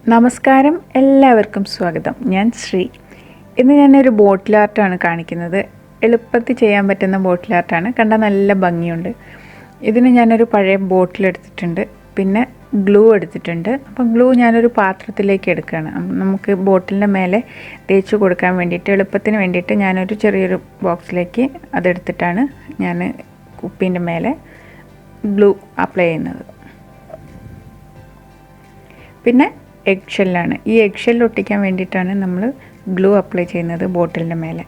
നമസ്കാരം, എല്ലാവർക്കും സ്വാഗതം. ഞാൻ ശ്രീ. ഇന്ന് ഞാനൊരു ബോട്ടിൽ ആർട്ടാണ് കാണിക്കുന്നത്. എളുപ്പത്തിൽ ചെയ്യാൻ പറ്റുന്ന ബോട്ടിൽ ആർട്ടാണ്. കണ്ടാൽ നല്ല ഭംഗിയുണ്ട്. ഇതിന് ഞാനൊരു പഴയ ബോട്ടിൽ എടുത്തിട്ടുണ്ട്, പിന്നെ ഗ്ലൂ എടുത്തിട്ടുണ്ട്. അപ്പം ഗ്ലൂ ഞാനൊരു പാത്രത്തിലേക്ക് എടുക്കുകയാണ്. നമുക്ക് ബോട്ടിലിൻ്റെ മേലെ തേച്ച് കൊടുക്കാൻ വേണ്ടിയിട്ട്, എളുപ്പത്തിന് വേണ്ടിയിട്ട് ഞാനൊരു ചെറിയൊരു ബോക്സിലേക്ക് അതെടുത്തിട്ടാണ് ഞാൻ കുപ്പീൻ്റെ മേലെ ഗ്ലൂ അപ്ലൈ ചെയ്യുന്നത്. പിന്നെ എഗ്ഷെല്ലാണ്. ഈ എഗ്ഷെല്ല് ഒട്ടിക്കാൻ വേണ്ടിയിട്ടാണ് നമ്മൾ ഗ്ലൂ അപ്ലൈ ചെയ്യുന്നത് ബോട്ടിലിൻ്റെ മേലെ.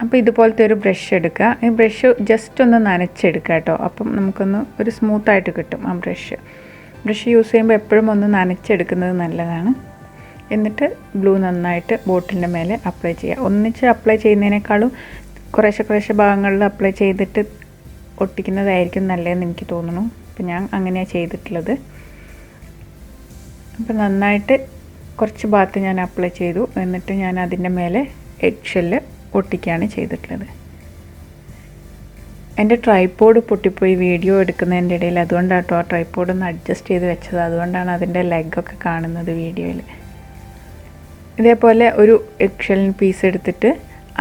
അപ്പോൾ ഇതുപോലത്തെ ഒരു ബ്രഷ് എടുക്കുക. ഈ ബ്രഷ് ജസ്റ്റ് ഒന്ന് നനച്ചെടുക്കുക കേട്ടോ. അപ്പം നമുക്കൊന്ന് ഒരു സ്മൂത്തായിട്ട് കിട്ടും ആ ബ്രഷ് യൂസ് ചെയ്യുമ്പോൾ എപ്പോഴും ഒന്ന് നനച്ചെടുക്കുന്നത് നല്ലതാണ്. എന്നിട്ട് ഗ്ലൂ നന്നായിട്ട് ബോട്ടിലിൻ്റെ മേലെ അപ്ലൈ ചെയ്യുക. ഒന്നിച്ച് അപ്ലൈ ചെയ്യുന്നതിനേക്കാളും കുറേശ്ശെ ഭാഗങ്ങളിൽ അപ്ലൈ ചെയ്തിട്ട് ഒട്ടിക്കുന്നതായിരിക്കും നല്ലതെന്ന് എനിക്ക് തോന്നുന്നു. അപ്പോൾ ഞാൻ അങ്ങനെയാണ് ചെയ്തിട്ടുള്ളത്. അപ്പോൾ നന്നായിട്ട് കുറച്ച് ഭാഗത്ത് ഞാൻ അപ്ലൈ ചെയ്തു. എന്നിട്ട് ഞാൻ അതിൻ്റെ മേലെ എഗ്ഷെല്ല് ഒട്ടിക്കുകയാണ് ചെയ്തിട്ടുള്ളത്. എൻ്റെ ട്രൈപോഡ് പൊട്ടിപ്പോയി വീഡിയോ എടുക്കുന്നതിൻ്റെ ഇടയിൽ. അതുകൊണ്ടാണ് കേട്ടോ ആ ട്രൈപോഡ് ഒന്ന് അഡ്ജസ്റ്റ് ചെയ്ത് വെച്ചത്. അതുകൊണ്ടാണ് അതിൻ്റെ ലെഗൊക്കെ കാണുന്നത് വീഡിയോയിൽ. ഇതേപോലെ ഒരു എഗ്ഷെല്ലിന് പീസ് എടുത്തിട്ട്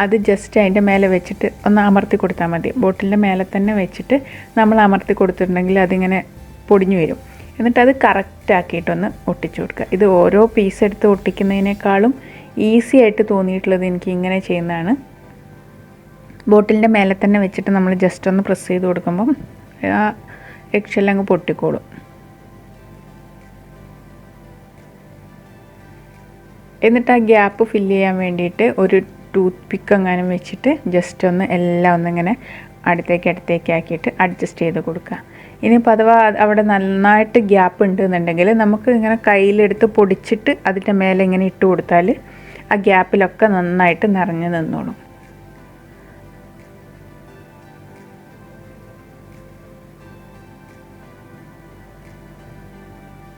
അത് ജസ്റ്റ് അതിൻ്റെ മേലെ വെച്ചിട്ട് ഒന്ന് അമർത്തി കൊടുത്താൽ മതി. ബോട്ടിലിൻ്റെ മേലെ തന്നെ വെച്ചിട്ട് നമ്മൾ അമർത്തി കൊടുത്തിട്ടുണ്ടെങ്കിൽ അതിങ്ങനെ പൊടിഞ്ഞു വരും. എന്നിട്ട് അത് കറക്റ്റാക്കിയിട്ടൊന്ന് ഒട്ടിച്ചു കൊടുക്കുക. ഇത് ഓരോ പീസ് എടുത്ത് ഒട്ടിക്കുന്നതിനേക്കാളും ഈസി ആയിട്ട് തോന്നിയിട്ടുള്ളത് എനിക്ക് ഇങ്ങനെ ചെയ്യുന്നതാണ്. ബോട്ടിലിൻ്റെ മേലെ തന്നെ വെച്ചിട്ട് നമ്മൾ ജസ്റ്റ് ഒന്ന് പ്രസ് ചെയ്ത് കൊടുക്കുമ്പം ആ എഗ്ഷെല്ല് അങ്ങ് പൊട്ടിക്കോളും. എന്നിട്ട് ആ ഗ്യാപ്പ് ഫില്ല് ചെയ്യാൻ വേണ്ടിയിട്ട് ഒരു ടൂത്ത് പിക്ക് എങ്ങാനും വെച്ചിട്ട് ജസ്റ്റ് ഒന്ന് എല്ലാം ഒന്നിങ്ങനെ അടുത്തേക്ക് ആക്കിയിട്ട് അഡ്ജസ്റ്റ് ചെയ്ത് കൊടുക്കുക. ഇനിയിപ്പോൾ അഥവാ അവിടെ നന്നായിട്ട് ഗ്യാപ്പ് ഉണ്ടെന്നുണ്ടെങ്കിൽ നമുക്ക് ഇങ്ങനെ കയ്യിലെടുത്ത് പൊടിച്ചിട്ട് അതിൻ്റെ മേലെ ഇങ്ങനെ ഇട്ട് കൊടുത്താൽ ആ ഗ്യാപ്പിലൊക്കെ നന്നായിട്ട് നിറഞ്ഞു നിന്നോളും.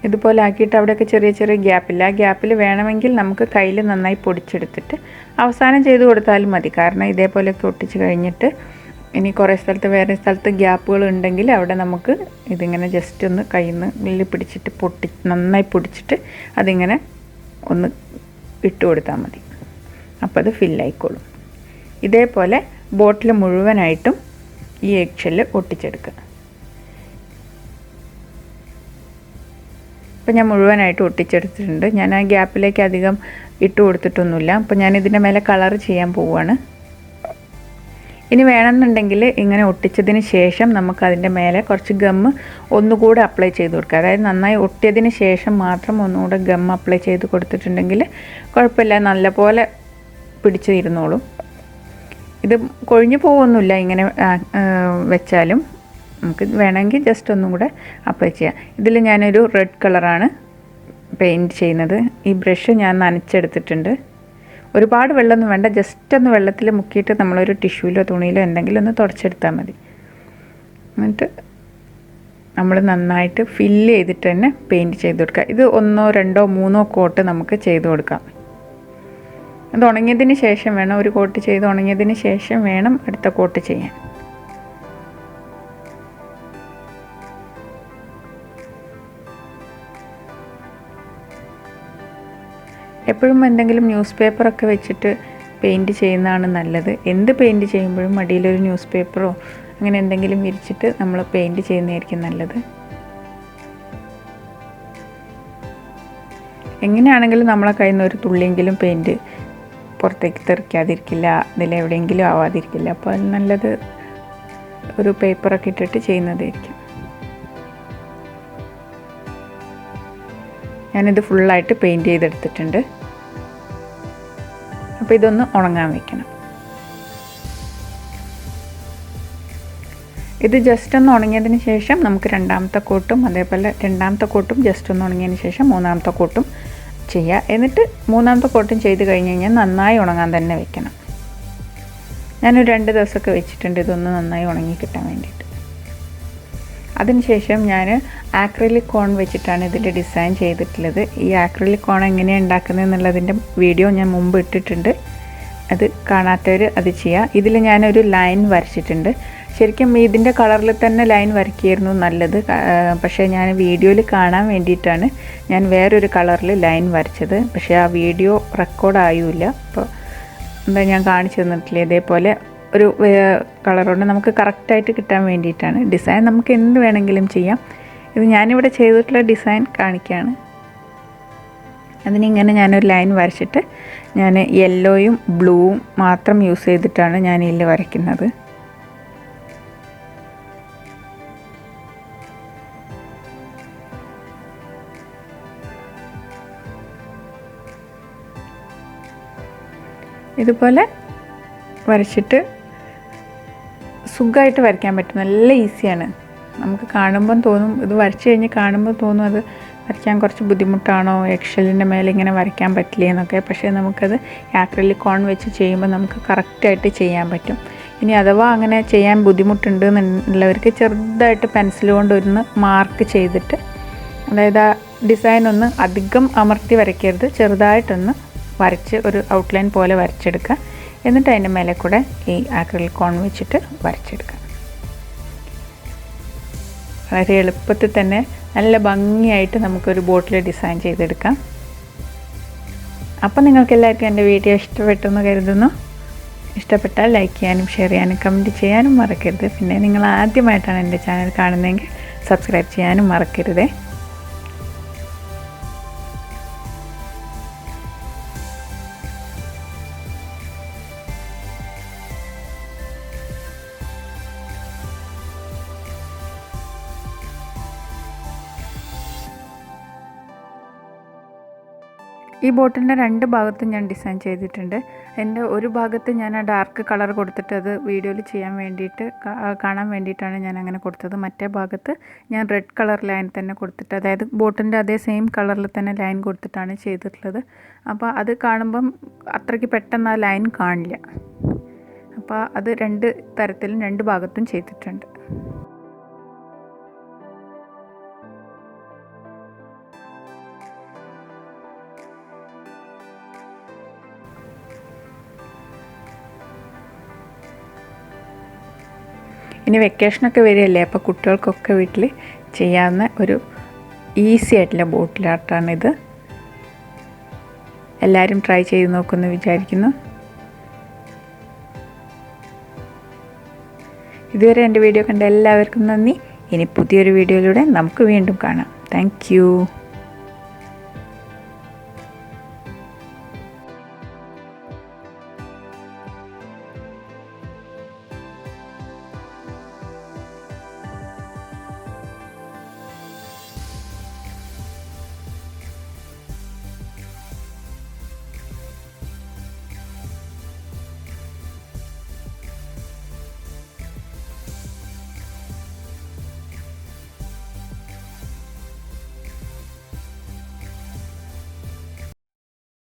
ഇതുപോലെ ആക്കിയിട്ട് അവിടെയൊക്കെ ചെറിയ ഗ്യാപ്പില്ല. ആ ഗ്യാപ്പിൽ വേണമെങ്കിൽ നമുക്ക് കയ്യിൽ നന്നായി പൊടിച്ചെടുത്തിട്ട് അവസാനം ചെയ്ത് കൊടുത്താലും മതി. കാരണം ഇതേപോലെയൊക്കെ ഒട്ടിച്ച് കഴിഞ്ഞിട്ട് ഇനി കുറേ സ്ഥലത്ത് വേറെ സ്ഥലത്ത് ഗ്യാപ്പുകൾ ഉണ്ടെങ്കിൽ അവിടെ നമുക്ക് ഇതിങ്ങനെ ജസ്റ്റ് ഒന്ന് കയ്യിൽ നിന്ന് പിടിച്ചിട്ട് നന്നായി പൊടിച്ചിട്ട് അതിങ്ങനെ ഒന്ന് ഇട്ട് കൊടുത്താൽ മതി. അപ്പോൾ അത് ഫില്ലായിക്കോളും. ഇതേപോലെ ബോട്ടിൽ മുഴുവനായിട്ടും ഈ എഗ്ഷെല്ല് ഒട്ടിച്ചെടുക്കുക. അപ്പോൾ ഞാൻ മുഴുവനായിട്ട് ഒട്ടിച്ചെടുത്തിട്ടുണ്ട്. ഞാൻ ആ ഗ്യാപ്പിലേക്ക് അധികം ഇട്ട് കൊടുത്തിട്ടൊന്നുമില്ല. അപ്പോൾ ഞാൻ ഇതിൻ്റെ മേലെ കളർ ചെയ്യാൻ പോവുകയാണ്. ഇനി വേണമെന്നുണ്ടെങ്കിൽ ഇങ്ങനെ ഒട്ടിച്ചതിന് ശേഷം നമുക്കതിൻ്റെ മേലെ കുറച്ച് ഗമ്മ് ഒന്നുകൂടെ അപ്ലൈ ചെയ്ത് കൊടുക്കുക. അതായത് നന്നായി ഒട്ടിയതിന് ശേഷം മാത്രം ഒന്നുകൂടെ ഗം അപ്ലൈ ചെയ്ത് കൊടുത്തിട്ടുണ്ടെങ്കിൽ കുഴപ്പമില്ല, നല്ലപോലെ പിടിച്ചിരുന്നോളും. ഇത് കൊഴിഞ്ഞു പോകുന്നില്ല ഇങ്ങനെ വെച്ചാലും. നമുക്ക് വേണമെങ്കിൽ ജസ്റ്റ് ഒന്നും കൂടെ അപ്ലൈ ചെയ്യാം. ഇതിൽ ഞാനൊരു റെഡ് കളറാണ് പെയിൻറ്റ് ചെയ്യുന്നത്. ഈ ബ്രഷ് ഞാൻ നനച്ചെടുത്തിട്ടുണ്ട്. ഒരുപാട് വെള്ളമൊന്നും വേണ്ട, ജസ്റ്റ് ഒന്ന് വെള്ളത്തിൽ മുക്കിയിട്ട് നമ്മളൊരു ടിഷ്യൂലോ തുണിയിലോ എന്തെങ്കിലും ഒന്ന് തുടച്ചെടുത്താൽ മതി. എന്നിട്ട് നമ്മൾ നന്നായിട്ട് ഫില്ല് ചെയ്തിട്ട് തന്നെ പെയിൻറ്റ് ചെയ്ത് കൊടുക്കുക. ഇത് 1, 2, 3 കോട്ട് നമുക്ക് ചെയ്ത് കൊടുക്കാം. അത് ഉണങ്ങിയതിന് ശേഷം വേണം, ഒരു കോട്ട് ചെയ്ത് ഉണങ്ങിയതിന് ശേഷം വേണം അടുത്ത കോട്ട് ചെയ്യാൻ. എപ്പോഴും എന്തെങ്കിലും ന്യൂസ് പേപ്പറൊക്കെ വെച്ചിട്ട് പെയിൻറ്റ് ചെയ്യുന്നതാണ് നല്ലത്. എന്ത് പെയിൻറ്റ് ചെയ്യുമ്പോഴും അടിയിലൊരു ന്യൂസ് പേപ്പറോ അങ്ങനെ എന്തെങ്കിലും വിരിച്ചിട്ട് നമ്മൾ പെയിൻറ്റ് ചെയ്യുന്നതായിരിക്കും നല്ലത്. എങ്ങനെയാണെങ്കിലും നമ്മളെ കയ്യിൽ നിന്ന് ഒരു തുള്ളിയെങ്കിലും പെയിൻറ്റ് പുറത്തേക്ക് തെറിക്കാതിരിക്കില്ല, ഇതിലെവിടെയെങ്കിലും ആവാതിരിക്കില്ല. അപ്പോൾ അത് നല്ലത് ഒരു പേപ്പറൊക്കെ ഇട്ടിട്ട് ചെയ്യുന്നതായിരിക്കും. ഞാനിത് ഫുള്ളായിട്ട് പെയിൻറ്റ് ചെയ്തെടുത്തിട്ടുണ്ട്. അപ്പോൾ ഇതൊന്ന് ഉണങ്ങാൻ വയ്ക്കണം. ഇത് ജസ്റ്റ് ഒന്ന് ഉണങ്ങിയതിന് ശേഷം നമുക്ക് രണ്ടാമത്തെ കോട്ടും അതേപോലെ രണ്ടാമത്തെ കോട്ടും ജസ്റ്റ് ഒന്ന് ഉണങ്ങിയതിന് ശേഷം മൂന്നാമത്തെ കോട്ടും ചെയ്യുക. എന്നിട്ട് മൂന്നാമത്തെ കോട്ടും ചെയ്ത് കഴിഞ്ഞ് കഴിഞ്ഞാൽ നന്നായി ഉണങ്ങാൻ തന്നെ വെക്കണം. ഞാനൊരു 2 ദിവസമൊക്കെ വെച്ചിട്ടുണ്ട് ഇതൊന്ന് നന്നായി ഉണങ്ങി കിട്ടാൻ വേണ്ടിയിട്ട്. അതിനുശേഷം ഞാൻ ആക്രിലിക് കോൺ വെച്ചിട്ടാണ് ഇതിൽ ഡിസൈൻ ചെയ്തിട്ടുള്ളത്. ഈ ആക്രിലിക് കോൺ എങ്ങനെയാണ് ഉണ്ടാക്കുന്നത് എന്നുള്ളതിൻ്റെ വീഡിയോ ഞാൻ മുമ്പ് ഇട്ടിട്ടുണ്ട്. അത് കാണാത്തവർ അത് ചെയ്യുക. ഇതിൽ ഞാനൊരു ലൈൻ വരച്ചിട്ടുണ്ട്. ശരിക്കും ഇതിൻ്റെ കളറിൽ തന്നെ ലൈൻ വരയ്ക്കായിരുന്നു നല്ലത്. പക്ഷേ ഞാൻ വീഡിയോയിൽ കാണാൻ വേണ്ടിയിട്ടാണ് ഞാൻ വേറൊരു കളറിൽ ലൈൻ വരച്ചത്. പക്ഷേ ആ വീഡിയോ റെക്കോർഡായില്ല. അപ്പോൾ എന്താ ഞാൻ കാണിച്ചു തന്നിട്ടില്ല. ഇതേപോലെ ഒരു കളറുണ്ട്. നമുക്ക് കറക്റ്റായിട്ട് കിട്ടാൻ വേണ്ടിയിട്ടാണ്. ഡിസൈൻ നമുക്ക് എന്ത് വേണമെങ്കിലും ചെയ്യാം. ഇത് ഞാനിവിടെ ചെയ്തിട്ടുള്ള ഡിസൈൻ കാണിക്കുകയാണ്. അതിനിങ്ങനെ ഞാനൊരു ലൈൻ വരച്ചിട്ട് ഞാൻ യെല്ലോയും ബ്ലൂവും മാത്രം യൂസ് ചെയ്തിട്ടാണ് ഞാൻ ഇതിൽ വരയ്ക്കുന്നത്. ഇതുപോലെ വരച്ചിട്ട് സുഖമായിട്ട് വരയ്ക്കാൻ പറ്റും. നല്ല ഈസിയാണ്. നമുക്ക് കാണുമ്പം തോന്നും, ഇത് വരച്ച് കഴിഞ്ഞ് കാണുമ്പോൾ തോന്നും അത് വരയ്ക്കാൻ കുറച്ച് ബുദ്ധിമുട്ടാണോ, എക്സലിൻ്റെ മേലെ ഇങ്ങനെ വരയ്ക്കാൻ പറ്റില്ല എന്നൊക്കെ. പക്ഷേ നമുക്കത് ആക്രിലിക് കോൺ വെച്ച് ചെയ്യുമ്പോൾ നമുക്ക് കറക്റ്റായിട്ട് ചെയ്യാൻ പറ്റും. ഇനി അഥവാ അങ്ങനെ ചെയ്യാൻ ബുദ്ധിമുട്ടുണ്ട് എന്നുള്ളവർക്ക് ചെറുതായിട്ട് പെൻസിൽ കൊണ്ട് ഒന്ന് മാർക്ക് ചെയ്തിട്ട്, അതായത് ആ ഡിസൈൻ ഒന്ന് അധികം അമർത്തി വരയ്ക്കരുത്, ചെറുതായിട്ടൊന്ന് വരച്ച് ഒരു ഔട്ട്ലൈൻ പോലെ വരച്ചെടുക്കുക. എന്നിട്ട് അതിൻ്റെ മേലെ കൂടെ ഈ ആക്രിലിക് കോൺ വെച്ചിട്ട് വരച്ചെടുക്കുക. വളരെ എളുപ്പത്തിൽ തന്നെ നല്ല ഭംഗിയായിട്ട് നമുക്കൊരു ബോട്ടിൽ ഡിസൈൻ ചെയ്തെടുക്കാം. അപ്പം നിങ്ങൾക്ക് എല്ലാവർക്കും എൻ്റെ വീഡിയോ ഇഷ്ടപ്പെട്ടെന്ന് കരുതുന്നു. ഇഷ്ടപ്പെട്ടാൽ ലൈക്ക് ചെയ്യാനും ഷെയർ ചെയ്യാനും കമൻറ്റ് ചെയ്യാനും മറക്കരുത്. പിന്നെ നിങ്ങൾ ആദ്യമായിട്ടാണ് എൻ്റെ ചാനൽ കാണുന്നതെങ്കിൽ സബ്സ്ക്രൈബ് ചെയ്യാനും മറക്കരുതേ. ഈ ബോട്ടിൻ്റെ 2 ഭാഗത്തും ഞാൻ ഡിസൈൻ ചെയ്തിട്ടുണ്ട്. എൻ്റെ ഒരു ഭാഗത്ത് ഞാൻ ആ ഡാർക്ക് കളർ കൊടുത്തിട്ട് അത് വീഡിയോയിൽ ചെയ്യാൻ വേണ്ടിയിട്ട് കാണാൻ വേണ്ടിയിട്ടാണ് ഞാൻ അങ്ങനെ കൊടുത്തത്. മറ്റേ ഭാഗത്ത് ഞാൻ റെഡ് കളർ ലൈൻ തന്നെ കൊടുത്തിട്ട്, അതായത് ബോട്ടിൻ്റെ അതേ സെയിം കളറിൽ തന്നെ ലൈൻ കൊടുത്തിട്ടാണ് ചെയ്തിട്ടുള്ളത്. അപ്പോൾ അത് കാണുമ്പം അത്രയ്ക്ക് പെട്ടെന്ന് ആ ലൈൻ കാണില്ല. അപ്പോൾ അത് 2 തരത്തിലും 2 ഭാഗത്തും ചെയ്തിട്ടുണ്ട്. ഇനി വെക്കേഷനൊക്കെ വരികയല്ലേ, അപ്പോൾ കുട്ടികൾക്കൊക്കെ വീട്ടിൽ ചെയ്യാവുന്ന ഒരു ഈസി ആയിട്ടുള്ള ബോട്ടിൽ ആർട്ടാണിത്. എല്ലാവരും ട്രൈ ചെയ്ത് നോക്കുമെന്ന് വിചാരിക്കുന്നു. ഇതുവരെ എൻ്റെ വീഡിയോ കണ്ട എല്ലാവർക്കും നന്ദി. ഇനി പുതിയൊരു വീഡിയോയിലൂടെ നമുക്ക് വീണ്ടും കാണാം. Thank you.